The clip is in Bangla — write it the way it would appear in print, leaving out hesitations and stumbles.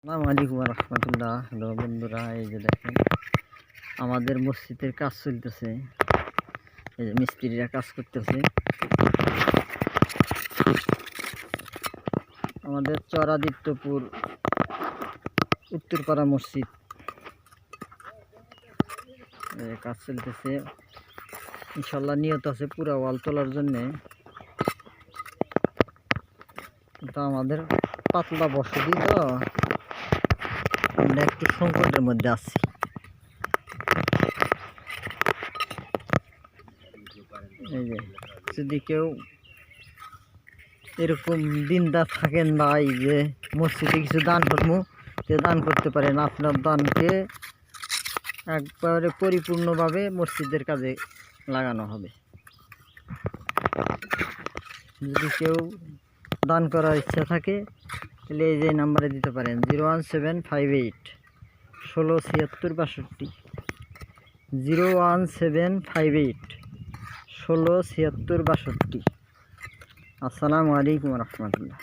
আসসালামু আলাইকুম রহমতুল্লাহ। হ্যালো বন্ধুরা, এই যে দেখেন আমাদের মসজিদের কাজ চলতেছে। এই যে মিস্ত্রিরা কাজ করতেছে আমাদের চরাদিত্যপুর উত্তরপাড়া মসজিদ। কাজ চলতেছে, ইনশাল্লাহ নিয়ত আছে পুরা ওয়াল তোলার জন্যে। কিন্তু আমাদের পাতলা বসতি তো আমরা একটু সংকটের মধ্যে আছি। এই যে যদি কেউ এরকম দিনদার থাকেন ভাই যে মসজিদে কিছু দান করবো, সে দান করতে পারেন। আপনার দানকে একবারে পরিপূর্ণভাবে মসজিদের কাজে লাগানো হবে। যদি কেউ দান করার ইচ্ছা থাকে তাহলে এই যে নাম্বারে দিতে পারেন 01758 1676 01758 1676। আসসালামু আলাইকুম রহমতুল্লাহ।